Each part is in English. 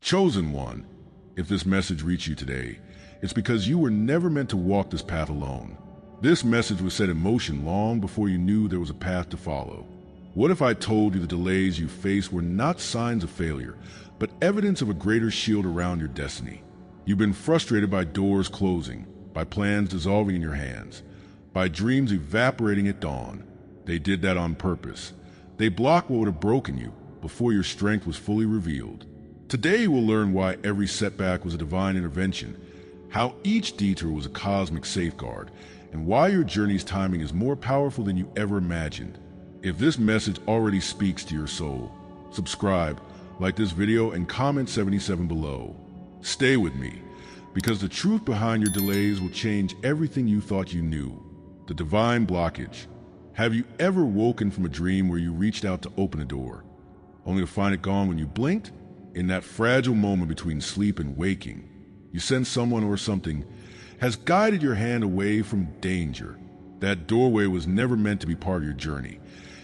Chosen one, if this message reached you today, it's because you were never meant to walk this path alone. This message was set in motion long before you knew there was a path to follow. What if I told you the delays you faced were not signs of failure, but evidence of a greater shield around your destiny? You've been frustrated by doors closing, by plans dissolving in your hands, by dreams evaporating at dawn. They did that on purpose. They blocked what would have broken you before your strength was fully revealed. Today we'll learn why every setback was a divine intervention, how each detour was a cosmic safeguard, and why your journey's timing is more powerful than you ever imagined. If this message already speaks to your soul, subscribe, like this video, and comment 77 below. Stay with me, because the truth behind your delays will change everything you thought you knew. The divine blockage. Have you ever woken from a dream where you reached out to open a door, only to find it gone when you blinked? In that fragile moment between sleep and waking, you sense someone or something has guided your hand away from danger. That doorway was never meant to be part of your journey,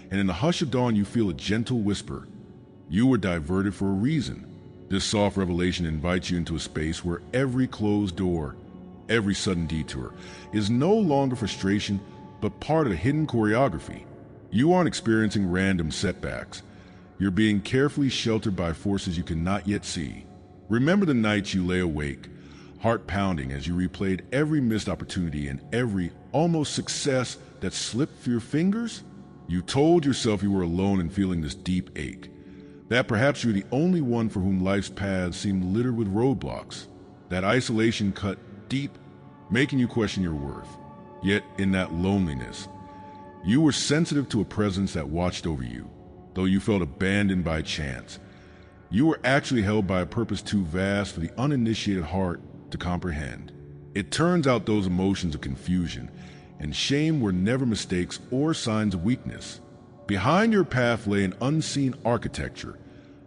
and in the hush of dawn you feel a gentle whisper. You were diverted for a reason. This soft revelation invites you into a space where every closed door, every sudden detour, is no longer frustration, but part of a hidden choreography. You aren't experiencing random setbacks. You're being carefully sheltered by forces you cannot yet see. Remember the nights you lay awake, heart pounding as you replayed every missed opportunity and every almost success that slipped through your fingers? You told yourself you were alone in feeling this deep ache, that perhaps you're the only one for whom life's paths seem littered with roadblocks. That isolation cut deep, making you question your worth. Yet in that loneliness, you were sensitive to a presence that watched over you. Though you felt abandoned by chance, you were actually held by a purpose too vast for the uninitiated heart to comprehend. It turns out those emotions of confusion and shame were never mistakes or signs of weakness. Behind your path lay an unseen architecture,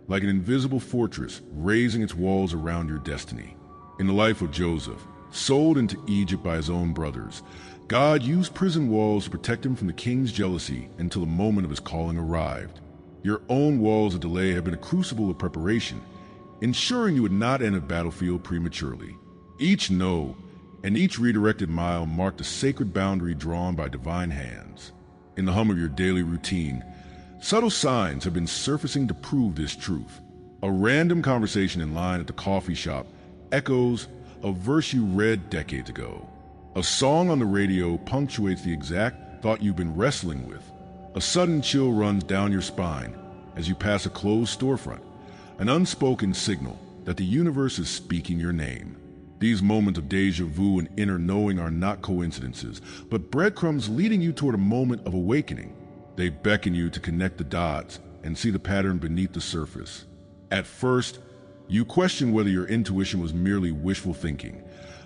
like an invisible fortress raising its walls around your destiny. In the life of Joseph, sold into Egypt by his own brothers, God used prison walls to protect him from the king's jealousy until the moment of his calling arrived. Your own walls of delay have been a crucible of preparation, ensuring you would not enter the battlefield prematurely. Each no and each redirected mile marked a sacred boundary drawn by divine hands. In the hum of your daily routine, subtle signs have been surfacing to prove this truth. A random conversation in line at the coffee shop echoes a verse you read decades ago. A song on the radio punctuates the exact thought you've been wrestling with. A sudden chill runs down your spine as you pass a closed storefront, an unspoken signal that the universe is speaking your name. These moments of deja vu and inner knowing are not coincidences, but breadcrumbs leading you toward a moment of awakening. They beckon you to connect the dots and see the pattern beneath the surface. At first, you question whether your intuition was merely wishful thinking,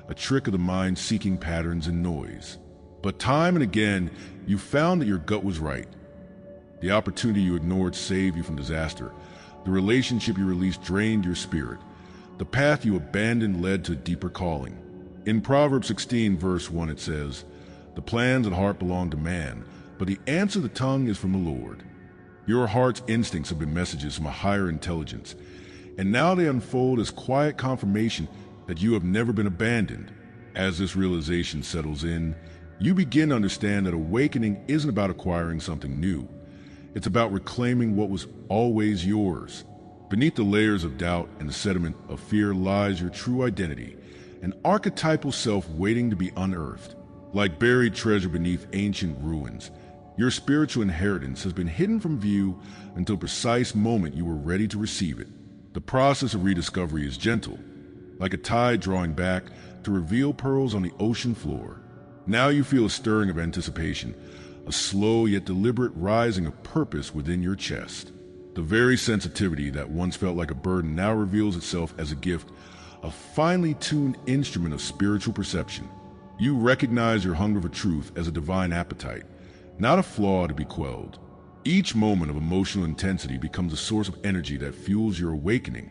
a trick of the mind seeking patterns in noise. But time and again, you found that your gut was right. The opportunity you ignored saved you from disaster. The relationship you released drained your spirit. The path you abandoned led to a deeper calling. In Proverbs 16, verse 1, it says, "The plans of the heart belong to man, but the answer of the tongue is from the Lord." Your heart's instincts have been messages from a higher intelligence, and now they unfold as quiet confirmation that you have never been abandoned. As this realization settles in, you begin to understand that awakening isn't about acquiring something new. It's about reclaiming what was always yours. Beneath the layers of doubt and the sediment of fear lies your true identity, an archetypal self waiting to be unearthed. Like buried treasure beneath ancient ruins, your spiritual inheritance has been hidden from view until the precise moment you were ready to receive it. The process of rediscovery is gentle, like a tide drawing back to reveal pearls on the ocean floor. Now you feel a stirring of anticipation, a slow yet deliberate rising of purpose within your chest. The very sensitivity that once felt like a burden now reveals itself as a gift, a finely tuned instrument of spiritual perception. You recognize your hunger for truth as a divine appetite, not a flaw to be quelled. Each moment of emotional intensity becomes a source of energy that fuels your awakening,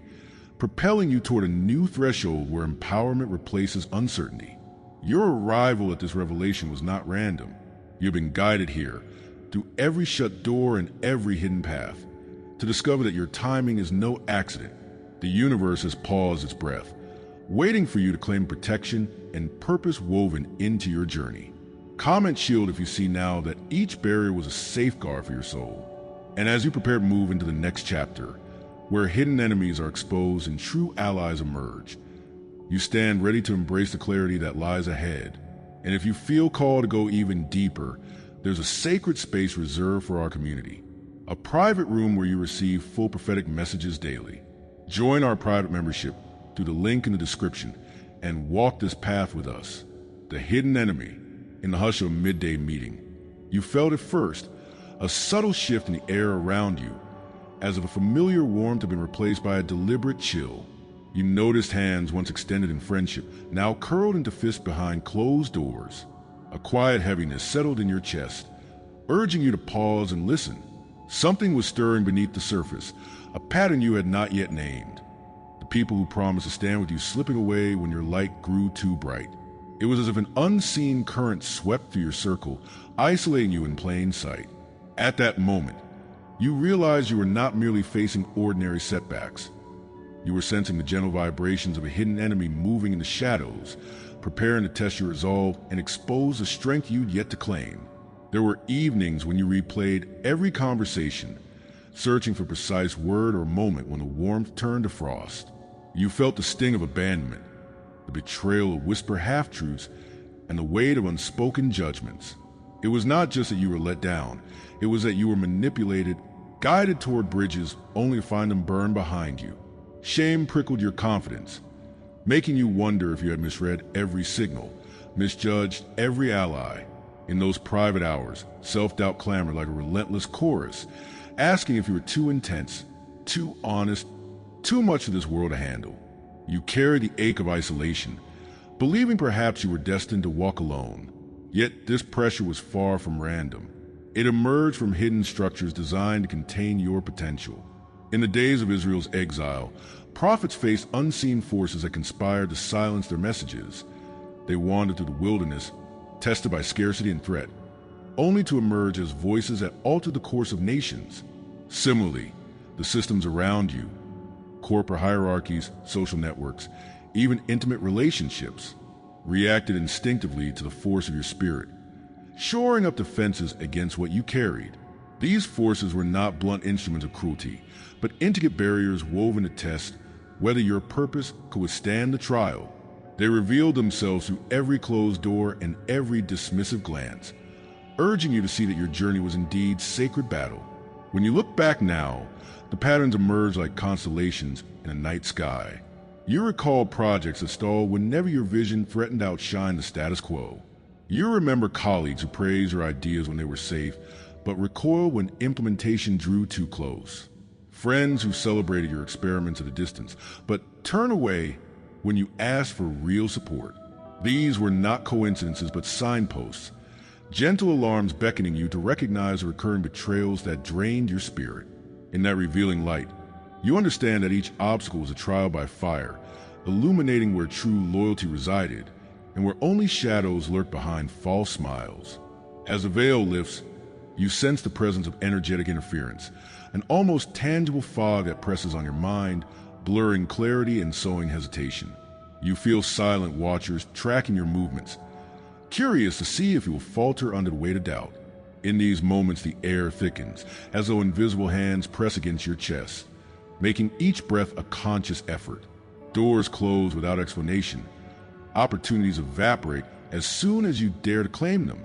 propelling you toward a new threshold where empowerment replaces uncertainty. Your arrival at this revelation was not random. You've been guided here, through every shut door and every hidden path, to discover that your timing is no accident. The universe has paused its breath, waiting for you to claim protection and purpose woven into your journey. Comment shield if you see now that each barrier was a safeguard for your soul. And as you prepare to move into the next chapter, where hidden enemies are exposed and true allies emerge, you stand ready to embrace the clarity that lies ahead. And if you feel called to go even deeper, there's a sacred space reserved for our community, a private room where you receive full prophetic messages daily. Join our private membership through the link in the description and walk this path with us. The hidden enemy in the hush of a midday meeting. You felt it first, a subtle shift in the air around you, as if a familiar warmth had been replaced by a deliberate chill. You noticed hands once extended in friendship, now curled into fists behind closed doors. A quiet heaviness settled in your chest, urging you to pause and listen. Something was stirring beneath the surface, a pattern you had not yet named. The people who promised to stand with you slipping away when your light grew too bright. It was as if an unseen current swept through your circle, isolating you in plain sight. At that moment, you realized you were not merely facing ordinary setbacks. You were sensing the gentle vibrations of a hidden enemy moving in the shadows, preparing to test your resolve and expose the strength you'd yet to claim. There were evenings when you replayed every conversation, searching for precise word or moment when the warmth turned to frost. You felt the sting of abandonment, the betrayal of whispered half-truths, and the weight of unspoken judgments. It was not just that you were let down, it was that you were manipulated, guided toward bridges only to find them burn behind you. Shame prickled your confidence, making you wonder if you had misread every signal, misjudged every ally. In those private hours, self-doubt clamored like a relentless chorus, asking if you were too intense, too honest, too much for this world to handle. You carried the ache of isolation, believing perhaps you were destined to walk alone. Yet this pressure was far from random. It emerged from hidden structures designed to contain your potential. In the days of Israel's exile, prophets faced unseen forces that conspired to silence their messages. They wandered through the wilderness, tested by scarcity and threat, only to emerge as voices that altered the course of nations. Similarly, the systems around you, corporate hierarchies, social networks, even intimate relationships, reacted instinctively to the force of your spirit, shoring up defenses against what you carried. These forces were not blunt instruments of cruelty, but intricate barriers woven to test whether your purpose could withstand the trial. They revealed themselves through every closed door and every dismissive glance, urging you to see that your journey was indeed sacred battle. When you look back now, the patterns emerge like constellations in a night sky. You recall projects that stalled whenever your vision threatened to outshine the status quo. You remember colleagues who praised your ideas when they were safe, but recoiled when implementation drew too close. Friends who celebrated your experiments at a distance, but turned away when you asked for real support. These were not coincidences, but signposts, gentle alarms beckoning you to recognize the recurring betrayals that drained your spirit. In that revealing light, you understand that each obstacle was a trial by fire, illuminating where true loyalty resided and where only shadows lurked behind false smiles. As the veil lifts, you sense the presence of energetic interference, an almost tangible fog that presses on your mind, blurring clarity and sowing hesitation. You feel silent watchers tracking your movements, curious to see if you will falter under the weight of doubt. In these moments, the air thickens, as though invisible hands press against your chest, making each breath a conscious effort. Doors close without explanation. Opportunities evaporate as soon as you dare to claim them.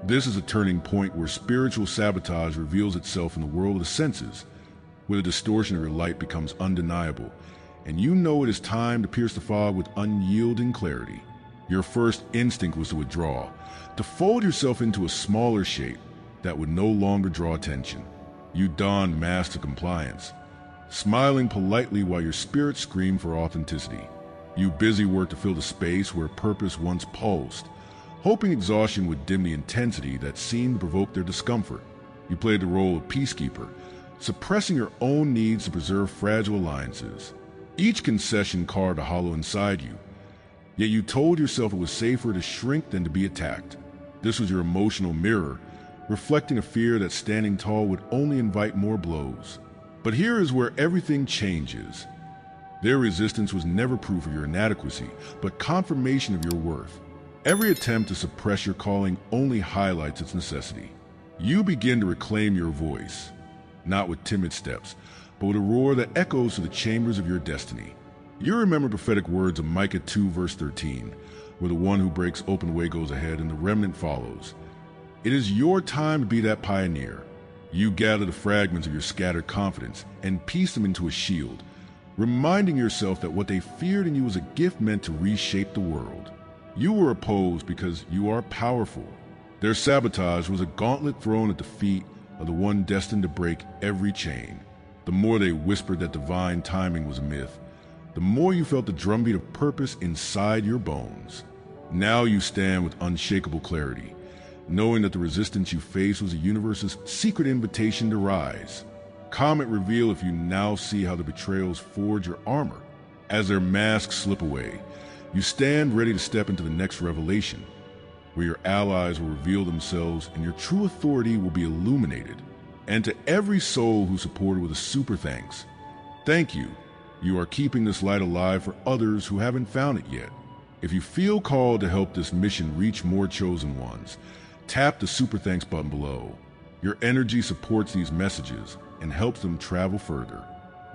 This is a turning point where spiritual sabotage reveals itself in the world of the senses, where the distortion of your light becomes undeniable, and you know it is time to pierce the fog with unyielding clarity. Your first instinct was to withdraw, to fold yourself into a smaller shape that would no longer draw attention. You donned masks of compliance, smiling politely while your spirit screamed for authenticity. You busy worked to fill the space where purpose once pulsed, hoping exhaustion would dim the intensity that seemed to provoke their discomfort. You played the role of peacekeeper, suppressing your own needs to preserve fragile alliances. Each concession carved a hollow inside you, yet you told yourself it was safer to shrink than to be attacked. This was your emotional mirror, reflecting a fear that standing tall would only invite more blows. But here is where everything changes. Their resistance was never proof of your inadequacy, but confirmation of your worth. Every attempt to suppress your calling only highlights its necessity. You begin to reclaim your voice, not with timid steps, but with a roar that echoes to the chambers of your destiny. You remember prophetic words of Micah 2 verse 13, where the one who breaks open way goes ahead and the remnant follows. It is your time to be that pioneer. You gather the fragments of your scattered confidence and piece them into a shield, reminding yourself that what they feared in you was a gift meant to reshape the world. You were opposed because you are powerful. Their sabotage was a gauntlet thrown at the feet of the one destined to break every chain. The more they whispered that divine timing was a myth, the more you felt the drumbeat of purpose inside your bones. Now you stand with unshakable clarity, knowing that the resistance you faced was the universe's secret invitation to rise. Comment reveal if you now see how the betrayals forge your armor. As their masks slip away, you stand ready to step into the next revelation, where your allies will reveal themselves and your true authority will be illuminated. And to every soul who supported with a super thanks, thank you. You are keeping this light alive for others who haven't found it yet. If you feel called to help this mission reach more chosen ones, tap the super thanks button below. Your energy supports these messages and helps them travel further.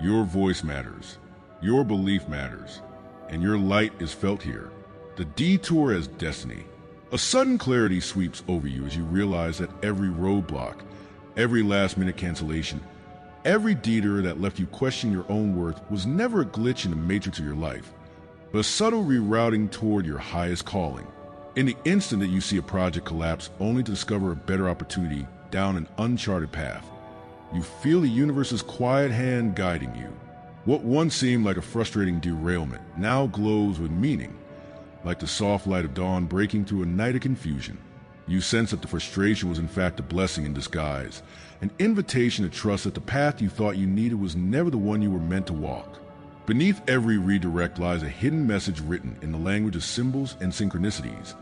Your voice matters, your belief matters, and your light is felt here. The detour as destiny. A sudden clarity sweeps over you as you realize that every roadblock, every last-minute cancellation, every detour that left you questioning your own worth was never a glitch in the matrix of your life, but a subtle rerouting toward your highest calling. In the instant that you see a project collapse only to discover a better opportunity down an uncharted path, you feel the universe's quiet hand guiding you. What once seemed like a frustrating derailment now glows with meaning, like the soft light of dawn breaking through a night of confusion. You sense that the frustration was in fact a blessing in disguise, an invitation to trust that the path you thought you needed was never the one you were meant to walk. Beneath every redirect lies a hidden message written in the language of symbols and synchronicities.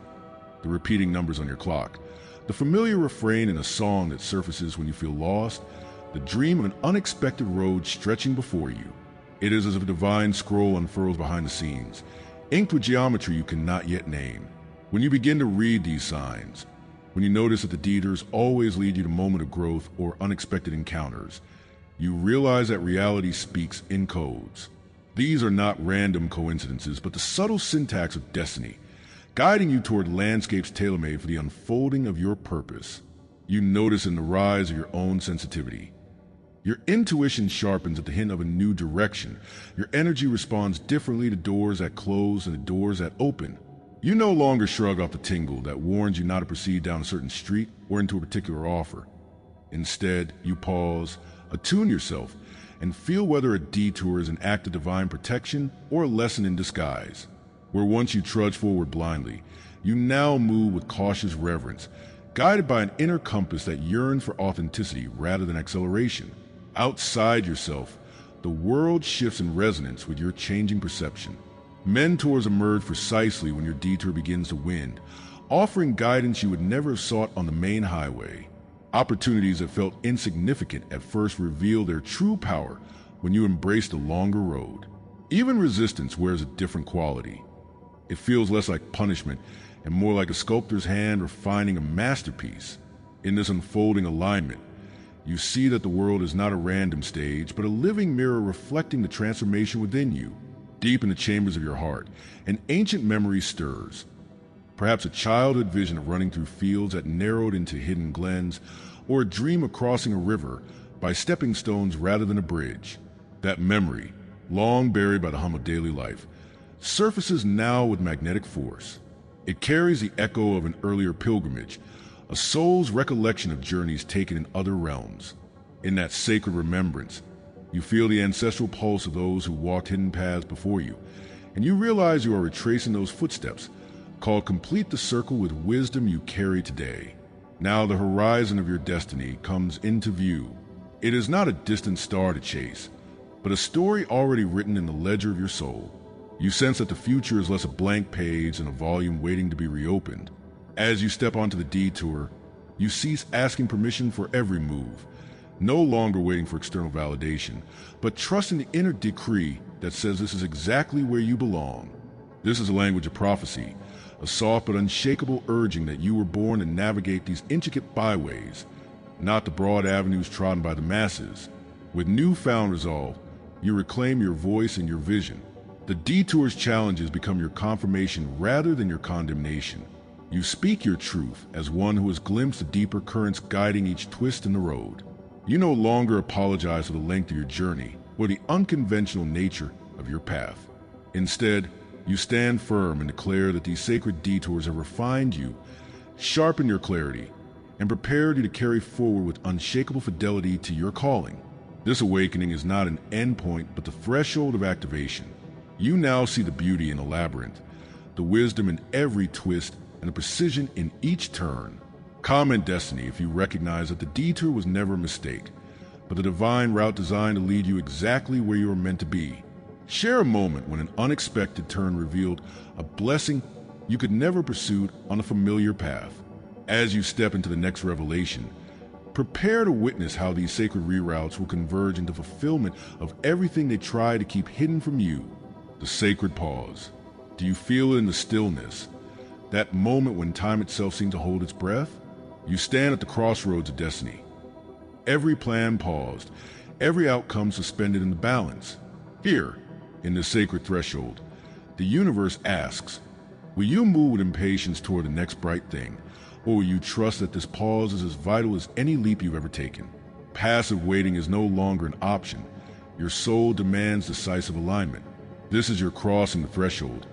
The repeating numbers on your clock, the familiar refrain in a song that surfaces when you feel lost, the dream of an unexpected road stretching before you. It is as if a divine scroll unfurls behind the scenes, inked with geometry you cannot yet name. When you begin to read these signs, when you notice that the detours always lead you to moment of growth or unexpected encounters, you realize that reality speaks in codes. These are not random coincidences, but the subtle syntax of destiny, guiding you toward landscapes tailor-made for the unfolding of your purpose. You notice in the rise of your own sensitivity. Your intuition sharpens at the hint of a new direction. Your energy responds differently to doors that close and to doors that open. You no longer shrug off the tingle that warns you not to proceed down a certain street or into a particular offer. Instead, you pause, attune yourself, and feel whether a detour is an act of divine protection or a lesson in disguise. Where once you trudged forward blindly, you now move with cautious reverence, guided by an inner compass that yearns for authenticity rather than acceleration. Outside yourself, the world shifts in resonance with your changing perception. Mentors emerge precisely when your detour begins to wind, offering guidance you would never have sought on the main highway. Opportunities that felt insignificant at first reveal their true power when you embrace the longer road. Even resistance wears a different quality. It feels less like punishment and more like a sculptor's hand refining a masterpiece. In this unfolding alignment, you see that the world is not a random stage, but a living mirror reflecting the transformation within you. Deep in the chambers of your heart, an ancient memory stirs. Perhaps a childhood vision of running through fields that narrowed into hidden glens, or a dream of crossing a river by stepping stones rather than a bridge. That memory, long buried by the hum of daily life, surfaces now with magnetic force. It carries the echo of an earlier pilgrimage, a soul's recollection of journeys taken in other realms. In that sacred remembrance, you feel the ancestral pulse of those who walked hidden paths before you, and you realize you are retracing those footsteps, called complete the circle with wisdom you carry today. Now the horizon of your destiny comes into view. It is not a distant star to chase, but a story already written in the ledger of your soul. You sense that the future is less a blank page than a volume waiting to be reopened. As you step onto the detour, you cease asking permission for every move, no longer waiting for external validation, but trusting the inner decree that says this is exactly where you belong. This is a language of prophecy, a soft but unshakable urging that you were born to navigate these intricate byways, not the broad avenues trodden by the masses. With newfound resolve, you reclaim your voice and your vision. The detours challenges become your confirmation rather than your condemnation. You speak your truth as one who has glimpsed the deeper currents guiding each twist in the road. You no longer apologize for the length of your journey or the unconventional nature of your path. Instead, you stand firm and declare that these sacred detours have refined you, sharpened your clarity, and prepared you to carry forward with unshakable fidelity to your calling. This awakening is not an endpoint, but the threshold of activation. You now see the beauty in the labyrinth, the wisdom in every twist, and the precision in each turn. Comment destiny if you recognize that the detour was never a mistake, but the divine route designed to lead you exactly where you are meant to be. Share a moment when an unexpected turn revealed a blessing you could never pursue on a familiar path. As you step into the next revelation, prepare to witness how these sacred reroutes will converge into fulfillment of everything they try to keep hidden from you. The sacred pause. Do you feel it in the stillness? That moment when time itself seems to hold its breath? You stand at the crossroads of destiny. Every plan paused, every outcome suspended in the balance. Here, in the sacred threshold, the universe asks, will you move with impatience toward the next bright thing? Or will you trust that this pause is as vital as any leap you've ever taken? Passive waiting is no longer an option. Your soul demands decisive alignment. This is your crossing the threshold,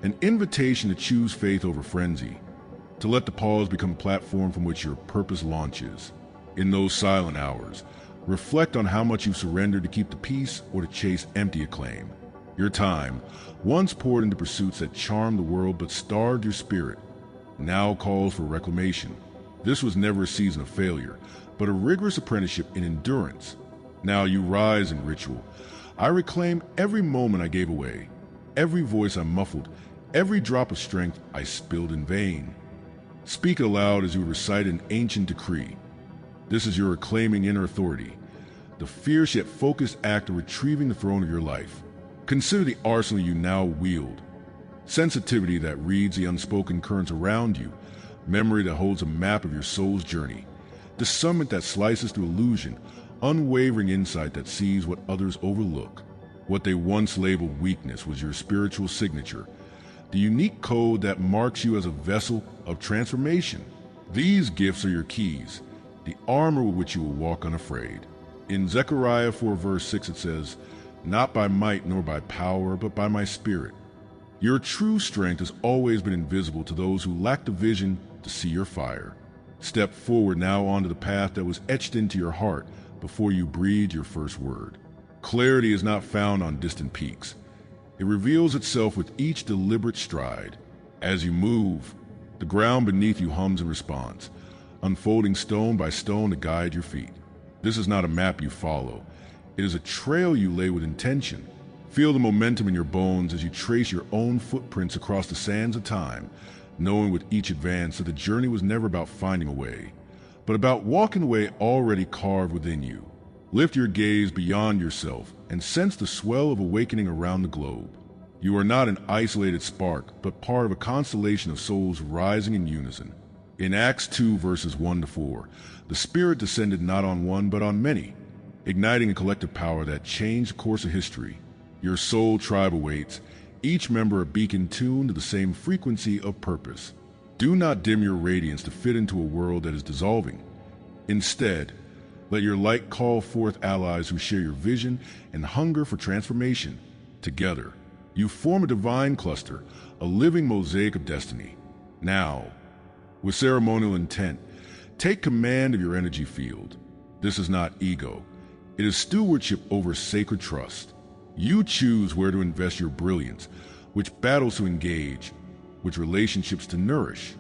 an invitation to choose faith over frenzy, to let the pause become a platform from which your purpose launches. In those silent hours, reflect on how much you've surrendered to keep the peace or to chase empty acclaim. Your time, once poured into pursuits that charmed the world but starved your spirit, now calls for reclamation. This was never a season of failure, but a rigorous apprenticeship in endurance. Now you rise in ritual. I reclaim every moment I gave away, every voice I muffled, every drop of strength I spilled in vain. Speak it aloud as you recite an ancient decree. This is your reclaiming inner authority, the fierce yet focused act of retrieving the throne of your life. Consider the arsenal you now wield. Sensitivity that reads the unspoken currents around you, memory that holds a map of your soul's journey, discernment that slices through illusion, unwavering insight that sees what others overlook. What they once labeled weakness was your spiritual signature, the unique code that marks you as a vessel of transformation. These gifts are your keys, the armor with which you will walk unafraid. In Zechariah 4 verse 6 it says, "Not by might nor by power, but by my spirit." Your true strength has always been invisible to those who lack the vision to see your fire. Step forward now onto the path that was etched into your heart before you breathed your first word. Clarity is not found on distant peaks. It reveals itself with each deliberate stride. As you move, the ground beneath you hums in response, unfolding stone by stone to guide your feet. This is not a map you follow. It is a trail you lay with intention. Feel the momentum in your bones as you trace your own footprints across the sands of time, knowing with each advance that the journey was never about finding a way, but about walking the way already carved within you. Lift your gaze beyond yourself and sense the swell of awakening around the globe. You are not an isolated spark, but part of a constellation of souls rising in unison. In Acts 2 verses 1 to 4, the Spirit descended not on one but on many, igniting a collective power that changed the course of history. Your soul tribe awaits, each member a beacon tuned to the same frequency of purpose. Do not dim your radiance to fit into a world that is dissolving. Instead, let your light call forth allies who share your vision and hunger for transformation. Together, you form a divine cluster, a living mosaic of destiny. Now, with ceremonial intent, take command of your energy field. This is not ego. It is stewardship over sacred trust. You choose where to invest your brilliance, which battles to engage, which relationships to nourish.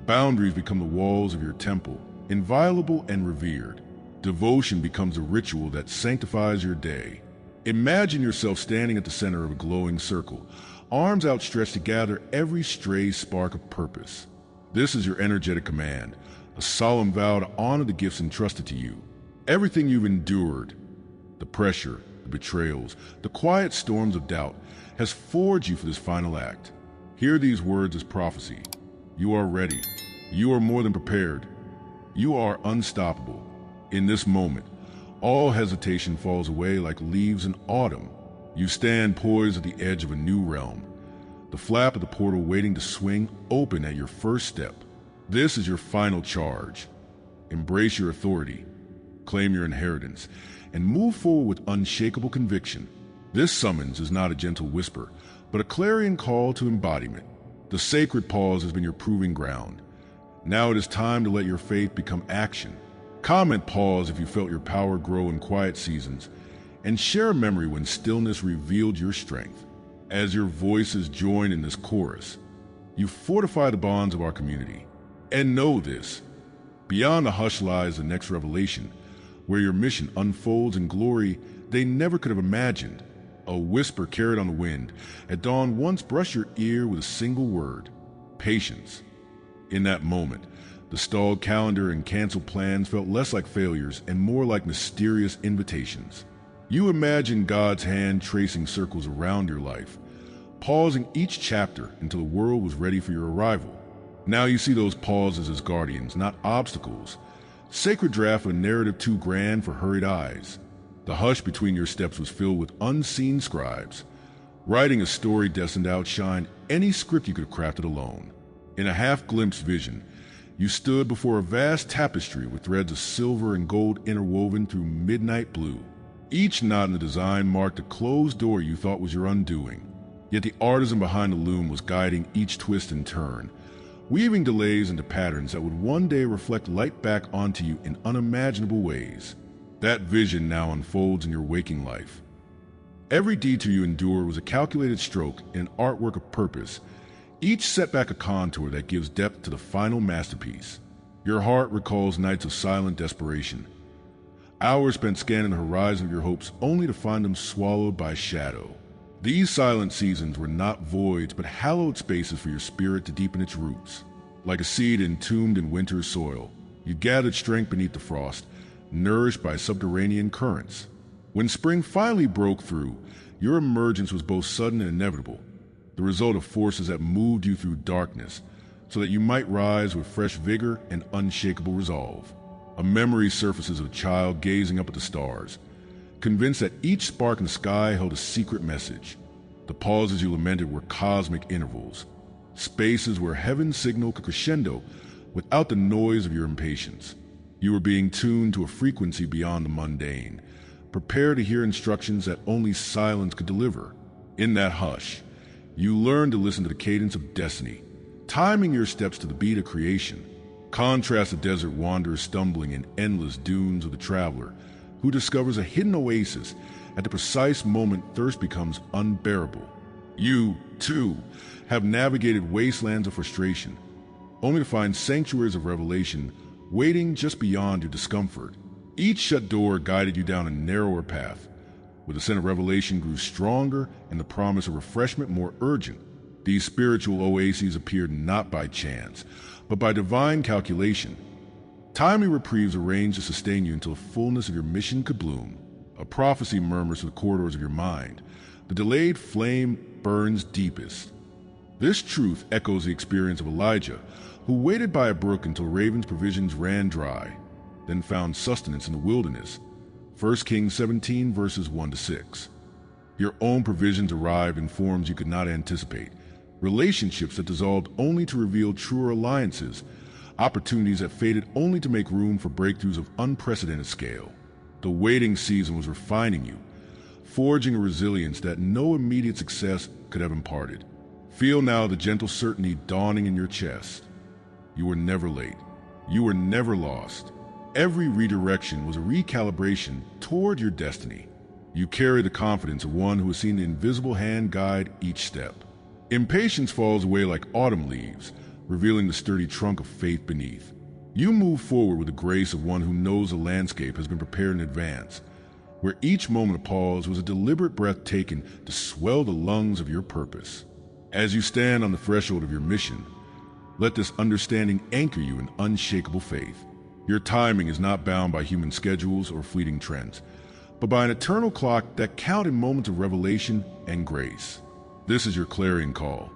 Boundaries become the walls of your temple, inviolable and revered. Devotion becomes a ritual that sanctifies your day. Imagine yourself standing at the center of a glowing circle, arms outstretched to gather every stray spark of purpose. This is your energetic command, a solemn vow to honor the gifts entrusted to you. Everything you've endured, the pressure, the betrayals, the quiet storms of doubt, has forged you for this final act. Hear these words as prophecy. You are ready. You are more than prepared. You are unstoppable. In this moment, all hesitation falls away like leaves in autumn. You stand poised at the edge of a new realm, the flap of the portal waiting to swing open at your first step. This is your final charge. Embrace your authority, claim your inheritance, and move forward with unshakable conviction. This summons is not a gentle whisper, but a clarion call to embodiment. The sacred pause has been your proving ground. Now it is time to let your faith become action. Comment pause if you felt your power grow in quiet seasons, and share a memory when stillness revealed your strength. As your voices join in this chorus, you fortify the bonds of our community. And know this, beyond the hush lies the next revelation, where your mission unfolds in glory they never could have imagined. A whisper carried on the wind at dawn once brushed your ear with a single word: patience. In that moment, the stalled calendar and canceled plans felt less like failures and more like mysterious invitations. You imagined God's hand tracing circles around your life, pausing each chapter until the world was ready for your arrival. Now you see those pauses as guardians, not obstacles. Sacred draft of a narrative too grand for hurried eyes. The hush between your steps was filled with unseen scribes, writing a story destined to outshine any script you could have crafted alone. In a half-glimpsed vision, you stood before a vast tapestry with threads of silver and gold interwoven through midnight blue. Each knot in the design marked a closed door you thought was your undoing. Yet the artisan behind the loom was guiding each twist and turn, weaving delays into patterns that would one day reflect light back onto you in unimaginable ways. That vision now unfolds in your waking life. Every detour you endure was a calculated stroke in an artwork of purpose, each setback a contour that gives depth to the final masterpiece. Your heart recalls nights of silent desperation, hours spent scanning the horizon of your hopes only to find them swallowed by shadow. These silent seasons were not voids, but hallowed spaces for your spirit to deepen its roots. Like a seed entombed in winter's soil, you gathered strength beneath the frost, nourished by subterranean currents. When spring finally broke through, your emergence was both sudden and inevitable, the result of forces that moved you through darkness, so that you might rise with fresh vigor and unshakable resolve. A memory surfaces of a child gazing up at the stars, convinced that each spark in the sky held a secret message. The pauses you lamented were cosmic intervals, spaces where heaven's signal could crescendo without the noise of your impatience. You were being tuned to a frequency beyond the mundane, prepared to hear instructions that only silence could deliver. In that hush, you learned to listen to the cadence of destiny, timing your steps to the beat of creation. Contrast the desert wanderer stumbling in endless dunes of the traveler who discovers a hidden oasis at the precise moment thirst becomes unbearable. You, too, have navigated wastelands of frustration, only to find sanctuaries of revelation waiting just beyond your discomfort. Each shut door guided you down a narrower path, where the scent of revelation grew stronger and the promise of refreshment more urgent. These spiritual oases appeared not by chance, but by divine calculation. Timely reprieves arranged to sustain you until the fullness of your mission could bloom. A prophecy murmurs through the corridors of your mind. The delayed flame burns deepest. This truth echoes the experience of Elijah, who waited by a brook until Raven's provisions ran dry, then found sustenance in the wilderness. 1 Kings 17 verses 1-6. Your own provisions arrived in forms you could not anticipate, relationships that dissolved only to reveal truer alliances, opportunities that faded only to make room for breakthroughs of unprecedented scale. The waiting season was refining you, forging a resilience that no immediate success could have imparted. Feel now the gentle certainty dawning in your chest. You were never late. You were never lost. Every redirection was a recalibration toward your destiny. You carry the confidence of one who has seen the invisible hand guide each step. Impatience falls away like autumn leaves, revealing the sturdy trunk of faith beneath. You move forward with the grace of one who knows the landscape has been prepared in advance, where each moment of pause was a deliberate breath taken to swell the lungs of your purpose. As you stand on the threshold of your mission, let this understanding anchor you in unshakable faith. Your timing is not bound by human schedules or fleeting trends, but by an eternal clock that counts in moments of revelation and grace. This is your clarion call,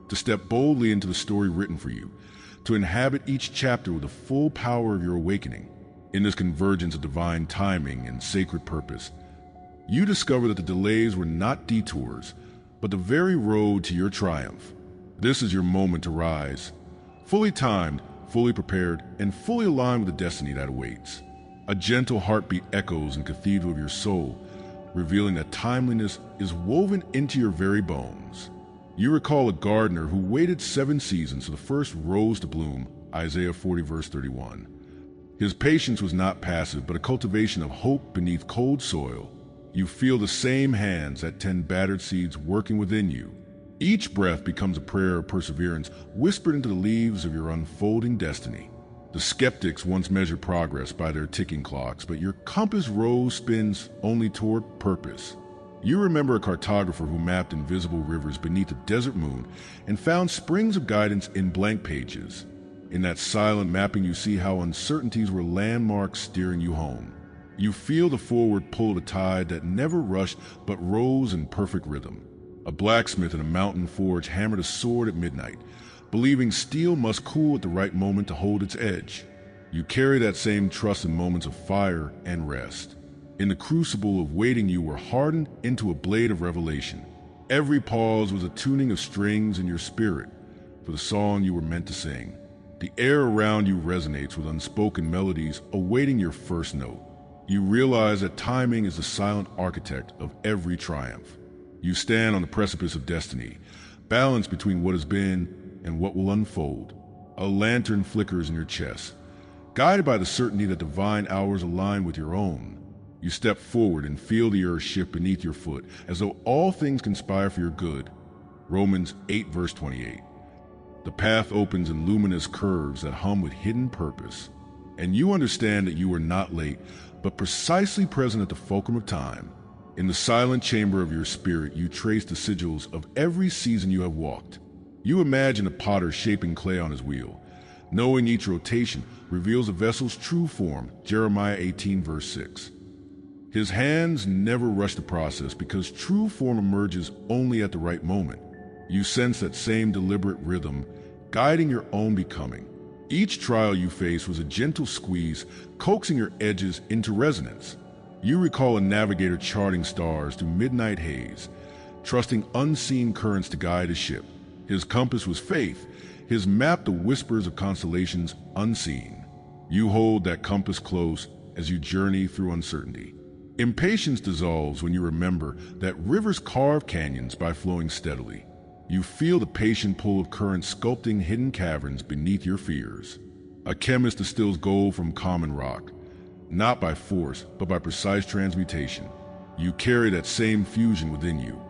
to step boldly into the story written for you, to inhabit each chapter with the full power of your awakening. In this convergence of divine timing and sacred purpose, you discover that the delays were not detours, but the very road to your triumph. This is your moment to rise, fully timed, fully prepared, and fully aligned with the destiny that awaits. A gentle heartbeat echoes in the cathedral of your soul, revealing that timeliness is woven into your very bones. You recall a gardener who waited 7 seasons for the first rose to bloom, Isaiah 40 verse 31. His patience was not passive, but a cultivation of hope beneath cold soil. You feel the same hands that tend battered seeds working within you. Each breath becomes a prayer of perseverance whispered into the leaves of your unfolding destiny. The skeptics once measured progress by their ticking clocks, but your compass rose spins only toward purpose. You remember a cartographer who mapped invisible rivers beneath the desert moon and found springs of guidance in blank pages. In that silent mapping, you see how uncertainties were landmarks steering you home. You feel the forward pull of the tide that never rushed but rose in perfect rhythm. A blacksmith in a mountain forge hammered a sword at midnight, believing steel must cool at the right moment to hold its edge. You carry that same trust in moments of fire and rest. In the crucible of waiting, you were hardened into a blade of revelation. Every pause was a tuning of strings in your spirit for the song you were meant to sing. The air around you resonates with unspoken melodies awaiting your first note. You realize that timing is the silent architect of every triumph. You stand on the precipice of destiny, balanced between what has been and what will unfold. A lantern flickers in your chest, guided by the certainty that divine hours align with your own. You step forward and feel the earth shift beneath your foot, as though all things conspire for your good. Romans 8 verse 28. The path opens in luminous curves that hum with hidden purpose, and you understand that you are not late, but precisely present at the fulcrum of time. In the silent chamber of your spirit, you trace the sigils of every season you have walked. You imagine a potter shaping clay on his wheel, knowing each rotation reveals a vessel's true form, Jeremiah 18 verse 6. His hands never rush the process because true form emerges only at the right moment. You sense that same deliberate rhythm guiding your own becoming. Each trial you face was a gentle squeeze, coaxing your edges into resonance. You recall a navigator charting stars through midnight haze, trusting unseen currents to guide his ship. His compass was faith, his map the whispers of constellations unseen. You hold that compass close as you journey through uncertainty. Impatience dissolves when you remember that rivers carve canyons by flowing steadily. You feel the patient pull of currents sculpting hidden caverns beneath your fears. A chemist distills gold from common rock, not by force, but by precise transmutation. You carry that same fusion within you,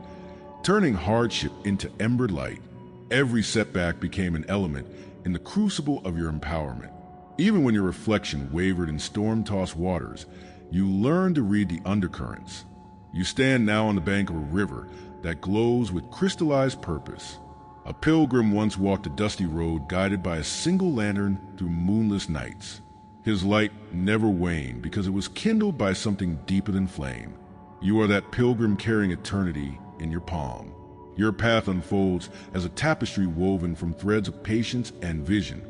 turning hardship into embered light. Every setback became an element in the crucible of your empowerment. Even when your reflection wavered in storm-tossed waters, you learned to read the undercurrents. You stand now on the bank of a river that glows with crystallized purpose. A pilgrim once walked a dusty road guided by a single lantern through moonless nights. His light never waned because it was kindled by something deeper than flame. You are that pilgrim carrying eternity in your palm. Your path unfolds as a tapestry woven from threads of patience and vision.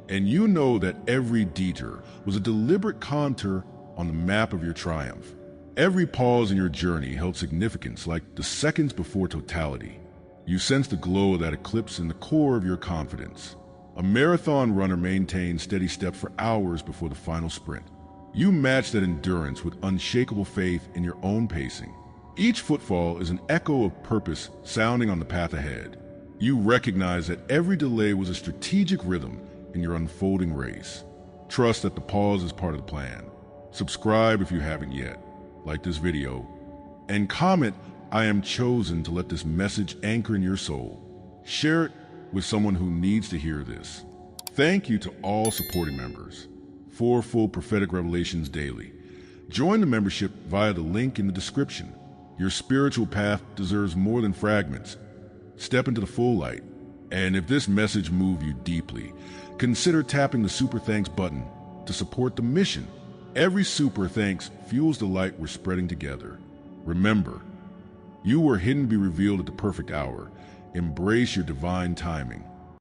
And you know that every detour was a deliberate contour on the map of your triumph. Every pause in your journey held significance, like the seconds before totality. You sense the glow of that eclipse in the core of your confidence. A marathon runner maintains steady steps for hours before the final sprint. You match that endurance with unshakable faith in your own pacing. Each footfall is an echo of purpose sounding on the path ahead. You recognize that every delay was a strategic rhythm in your unfolding race. Trust that the pause is part of the plan. Subscribe if you haven't yet. Like this video, and comment, "I am chosen," to let this message anchor in your soul. Share it with someone who needs to hear this. Thank you to all supporting members. 4 full prophetic revelations daily. Join the membership via the link in the description. Your spiritual path deserves more than fragments. Step into the full light. And if this message moved you deeply, consider tapping the super thanks button to support the mission. Every super thanks fuels the light we're spreading together. Remember, you were hidden to be revealed at the perfect hour. Embrace your divine timing.